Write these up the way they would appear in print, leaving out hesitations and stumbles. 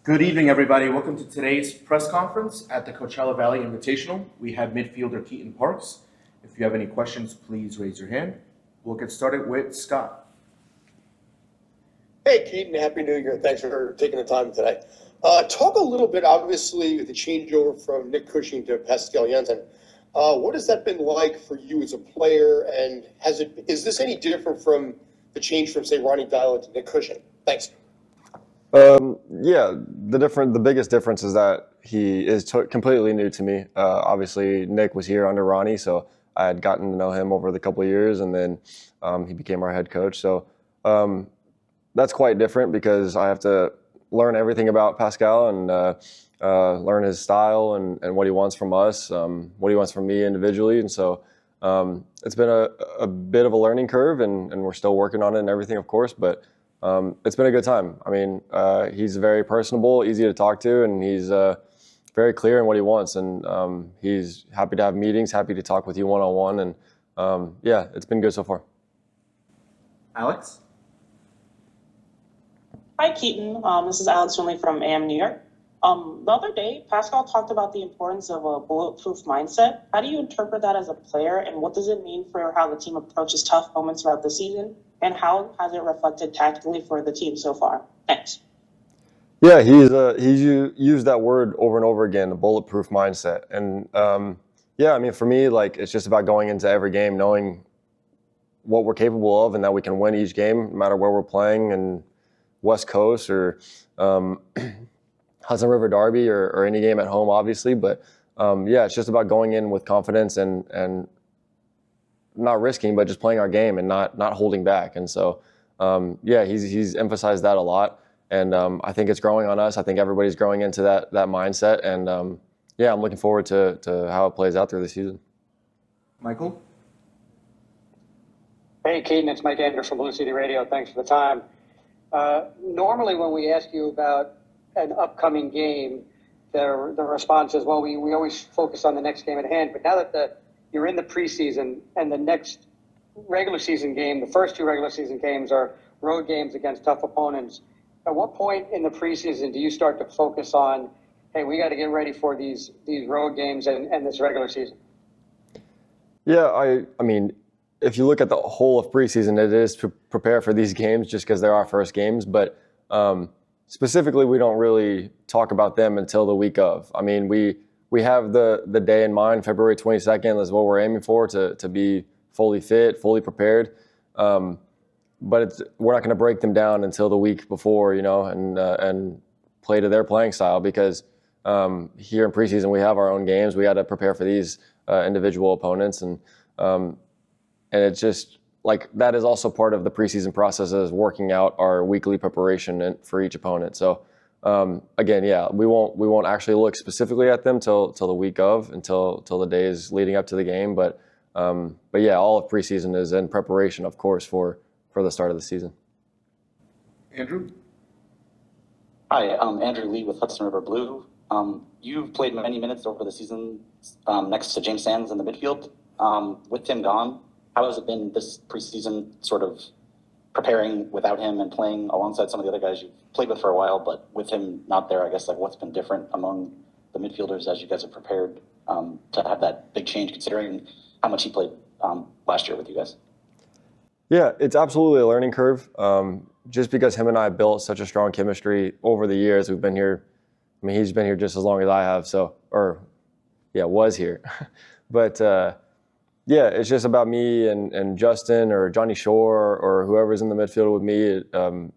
Good evening, everybody. Welcome to today's press conference at the Coachella Valley Invitational. We have midfielder Keaton Parks. If you have any questions, please raise your hand. We'll get started with Scott. Hey, Keaton, Happy New Year. Thanks for taking the time today. Talk a little bit, obviously, with the changeover from Nick Cushing to Pascal Jansen. What has that been like for you as a player, and is this any different from the change from, say, Ronnie Dylan to Nick Cushing? Thanks. Yeah, the biggest difference is that he is completely new to me. Obviously, Nick was here under Ronnie, so I had gotten to know him over the couple of years, and then he became our head coach. So that's quite different because I have to learn everything about Pascal and learn his style and what he wants from us, what he wants from me individually. And so it's been a bit of a learning curve, and we're still working on it and everything, of course, but it's been a good time. I mean, he's very personable, easy to talk to, and he's very clear in what he wants. And he's happy to have meetings, happy to talk with you one-on-one. And yeah, it's been good so far. Alex? Hi, Keaton. This is Alex Finley from AM New York. The other day, Pascal talked about the importance of a bulletproof mindset. How do you interpret that as a player, and what does it mean for how the team approaches tough moments throughout the season? And how has it reflected tactically for the team so far? Thanks. Yeah, he's used that word over and over again, the bulletproof mindset. And yeah, I mean, for me, like, it's just about going into every game knowing what we're capable of and that we can win each game, no matter where we're playing, in West Coast or Hudson River Derby or any game at home, obviously. But yeah, it's just about going in with confidence and not risking, but just playing our game and not holding back. And so, yeah, he's emphasized that a lot. And I think it's growing on us. I think everybody's growing into that mindset. And yeah, I'm looking forward to how it plays out through the season. Michael? Hey, Keaton, it's Mike Andrews from Blue City Radio. Thanks for the time. Normally when we ask you about an upcoming game, the response is, well, we always focus on the next game at hand. But now that you're in the preseason and the next regular season game, the first two regular season games are road games against tough opponents. At what point in the preseason do you start to focus on, hey, we got to get ready for these road games and this regular season? Yeah, I mean, if you look at the whole of preseason, it is to prepare for these games just because they're our first games. But specifically, we don't really talk about them until the week of. I mean, we have the day in mind, February 22nd is what we're aiming for, to be fully fit, fully prepared. But we're not going to break them down until the week before, and play to their playing style because here in preseason we have our own games. We got to prepare for these individual opponents, and it's just like that is also part of the preseason process, is working out our weekly preparation for each opponent. So. Again, yeah, we won't actually look specifically at them till the week of, until the days leading up to the game. But yeah, all of preseason is in preparation, of course, for the start of the season. Andrew? Hi, I'm Andrew Lee with Hudson River Blue. You've played many minutes over the season next to James Sands in the midfield. With him gone, how has it been this preseason, sort of preparing without him and playing alongside some of the other guys you've played with for a while, but with him not there, I guess, like, what's been different among the midfielders as you guys have prepared to have that big change, considering how much he played last year with you guys? Yeah, it's absolutely a learning curve. Just because him and I built such a strong chemistry over the years we've been here. I mean, he's been here just as long as I have, was here. But yeah, it's just about me and Justin or Johnny Shore or whoever's in the midfield with me,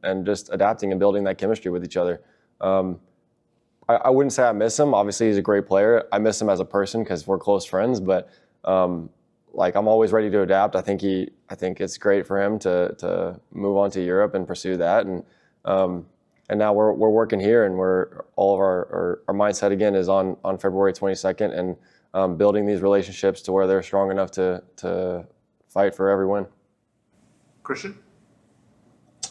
and just adapting and building that chemistry with each other. I wouldn't say I miss him. Obviously, he's a great player. I miss him as a person because we're close friends. But like, I'm always ready to adapt. I think it's great for him to move on to Europe and pursue that. And now we're working here, and all of our mindset again is on February 22nd and. Building these relationships to where they're strong enough to fight for every win. Christian?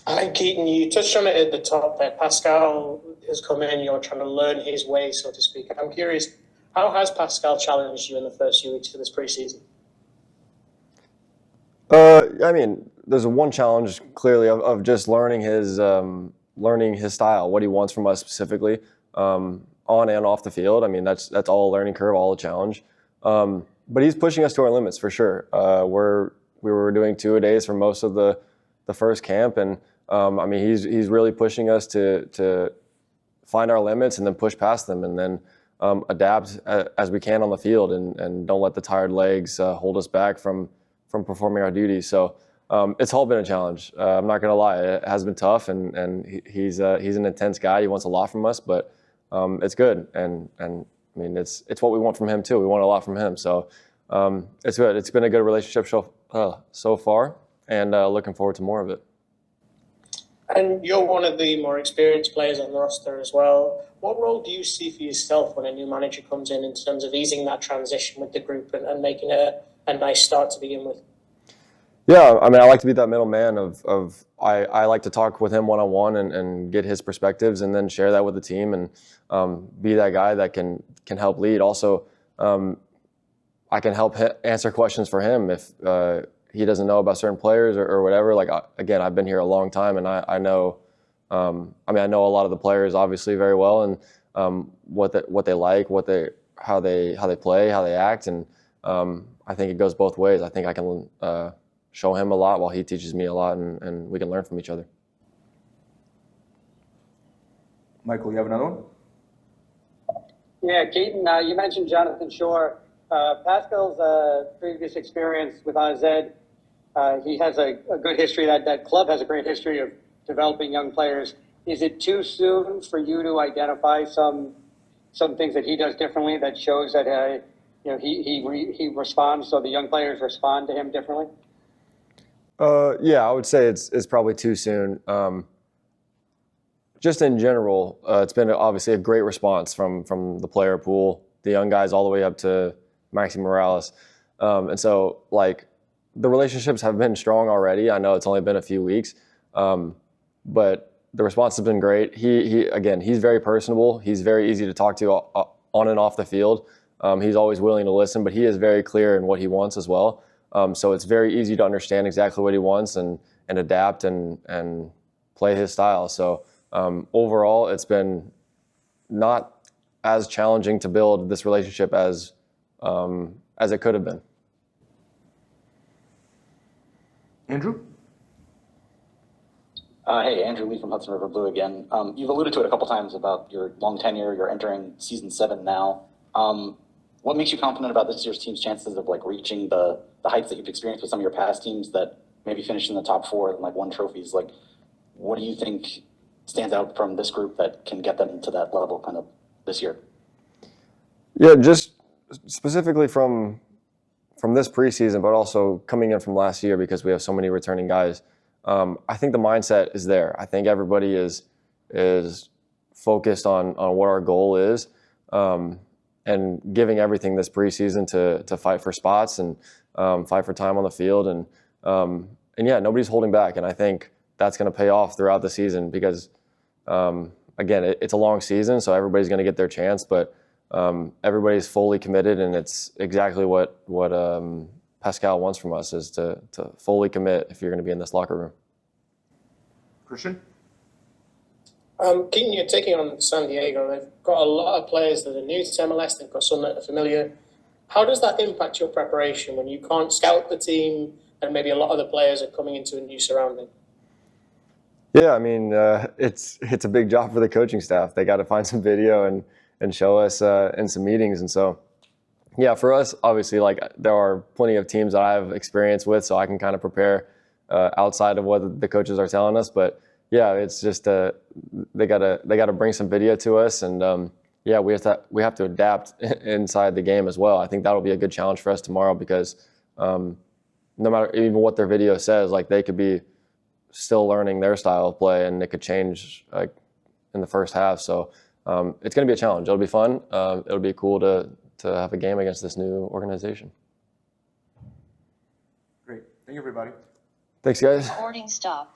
Hi, Keaton. You touched on it at the top that Pascal has come in, you're trying to learn his way, so to speak. I'm curious, how has Pascal challenged you in the first few weeks of this preseason? I mean, there's one challenge clearly of just learning his learning his style, what he wants from us specifically, on and off the field. I mean, that's all a learning curve, all a challenge. But he's pushing us to our limits for sure. We were doing 2-a-days for most of the first camp, and I mean, he's really pushing us to find our limits and then push past them, and then adapt as we can on the field, and don't let the tired legs hold us back from performing our duties. So it's all been a challenge. I'm not gonna lie, it has been tough, and he's an intense guy. He wants a lot from us, but it's good, and I mean, it's what we want from him too. We want a lot from him, so it's good. It's been a good relationship so far, and looking forward to more of it. And you're one of the more experienced players on the roster as well. What role do you see for yourself when a new manager comes in terms of easing that transition with the group and making a nice start to begin with? Yeah, I mean, I like to be that middleman of I like to talk with him one-on-one and get his perspectives, and then share that with the team, and be that guy that can help lead. Also, I can help answer questions for him if he doesn't know about certain players or whatever. Like, again, I've been here a long time, and I know, I mean, I know a lot of the players obviously very well, and what they like, how they play, how they act, and I think it goes both ways. I think I can show him a lot while he teaches me a lot, and we can learn from each other. Michael, you have another one? Yeah, Keaton, you mentioned Jonathan Shore. Pascal's previous experience with AZ, he has a good history. That club has a great history of developing young players. Is it too soon for you to identify some things that he does differently that shows that he responds, so the young players respond to him differently? Yeah, I would say it's probably too soon. Just in general, it's been obviously a great response from the player pool, the young guys all the way up to Maxi Morales. And so, like, the relationships have been strong already. I know it's only been a few weeks, but the response has been great. He's very personable. He's very easy to talk to on and off the field. He's always willing to listen, but he is very clear in what he wants as well. So it's very easy to understand exactly what he wants and adapt and play his style. So overall, it's been not as challenging to build this relationship as it could have been. Andrew? Hey, Andrew Lee from Hudson River Blue again. You've alluded to it a couple times about your long tenure. You're entering season 7 now. What makes you confident about this year's team's chances of like reaching the heights that you've experienced with some of your past teams that maybe finished in the top 4 and like won trophies? Like, what do you think stands out from this group that can get them to that level kind of this year? Yeah, just specifically from this preseason, but also coming in from last year because we have so many returning guys. I think the mindset is there. I think everybody is focused on what our goal is, and giving everything this preseason to fight for spots and fight for time on the field, and yeah, nobody's holding back, and I think that's going to pay off throughout the season because again, it's a long season, so everybody's going to get their chance, but everybody's fully committed, and it's exactly what Pascal wants from us is to fully commit if you're going to be in this locker room. Christian? Keaton, you're taking on San Diego. They've got a lot of players that are new to MLS. They've got some that are familiar. How does that impact your preparation when you can't scout the team and maybe a lot of the players are coming into a new surrounding? Yeah, I mean, it's a big job for the coaching staff. They got to find some video and show us in some meetings. And so, yeah, for us, obviously, like there are plenty of teams that I have experience with, so I can kind of prepare outside of what the coaches are telling us. But yeah, it's just they gotta bring some video to us, and yeah, we have to adapt inside the game as well. I think that'll be a good challenge for us tomorrow because no matter even what their video says, like they could be still learning their style of play, and it could change like in the first half. So it's going to be a challenge. It'll be fun. It'll be cool to have a game against this new organization. Great. Thank you, everybody. Thanks, guys. Recording stop.